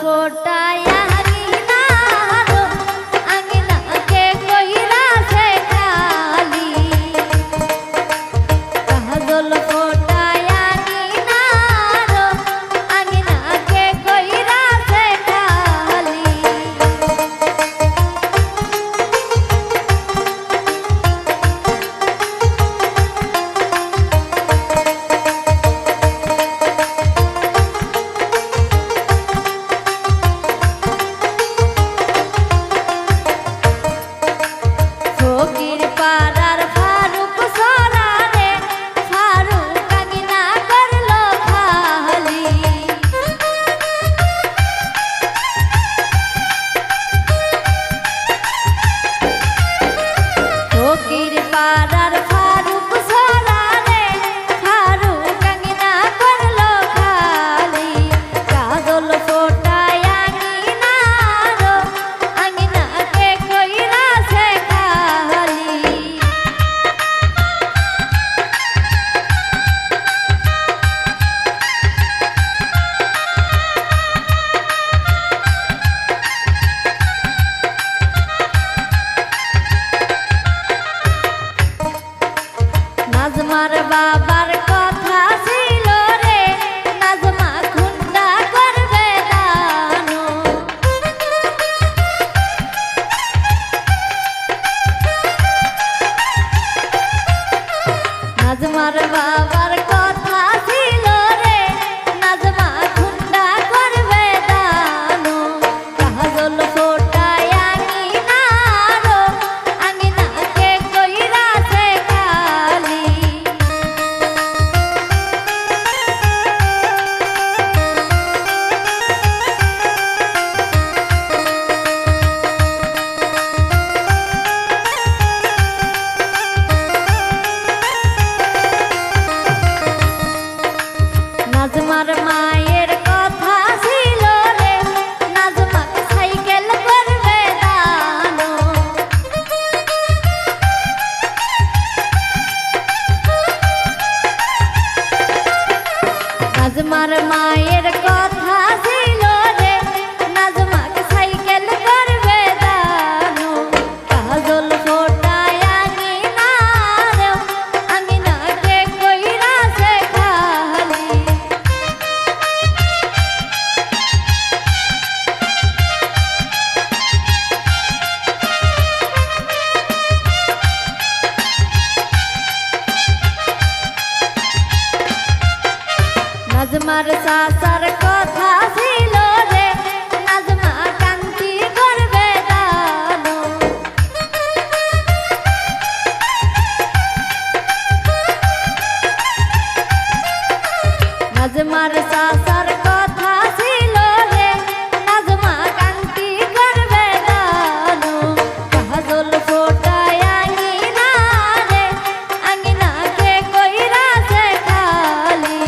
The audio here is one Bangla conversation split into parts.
ফোটায়া আঙিনারো আঙিনাকে কইরাছে খালি কাজল ফোটায়া আঙিনারো আঙিনাকে কইরাছে খালি ফকির পাড়ার ফারুক সরারে ফারুক আঙিনা করলো খালি ফকির পাড়ার ফারুক সরারে ফারুক আঙিনা করলো খালি কাজল ফোটায় আঙিনারো আঙিনাকে কইরাছে খালি নাজমার বাবার কথা ছিল রে নাজমা খুন্দা করবে দানো নাজমার বাবার কথা ছিল রে নাজমা খুন্দা করবে দানো কাজল ফোটায় আঙিনারো আঙিনাকে কইরাছে খালি নাজমার মায়ের কথা ছিল রে নাজমাকে সাইকেল করবে দানো নাজমার মায়ের কথা ছিল রে নাজমাকে সাইকেল করবে দানো কাজল ফোটায় আঙিনারো আঙিনাকে কইরাছে খালি নাজমার চাচার কথা ছিল রে নাজমা কান্তি করবে দানো নাজমার চাচার কথা ছিল রে নাজমা কান্তি করবে দানো কাজল ফোটায় আঙিনারে আঙিনাকে কইরাছে খালি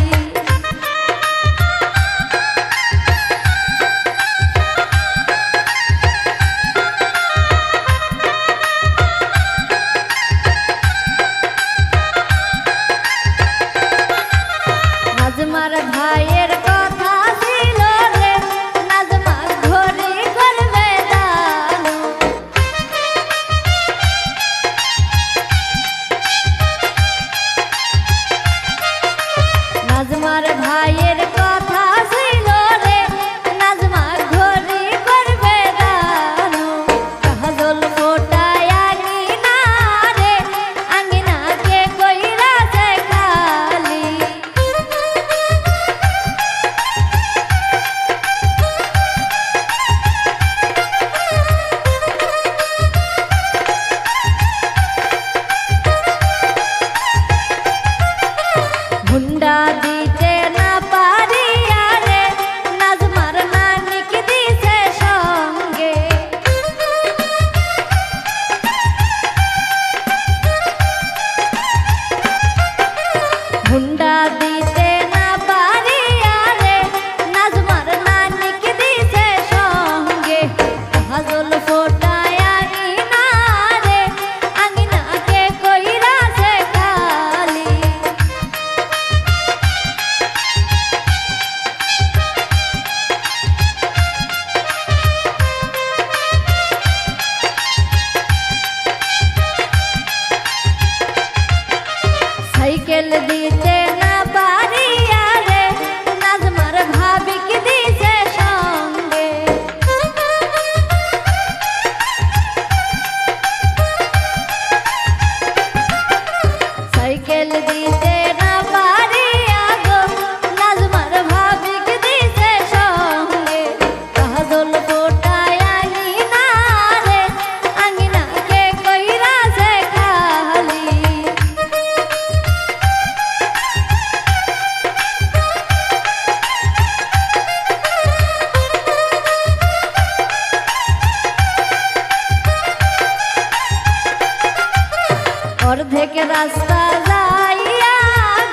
অর্ধেক রাস্তা যাইয়া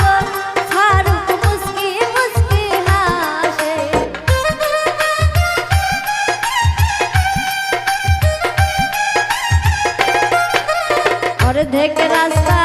গো ফারুক মুস্কি মুস্কি হাসে। অর্ধেক রাস্তা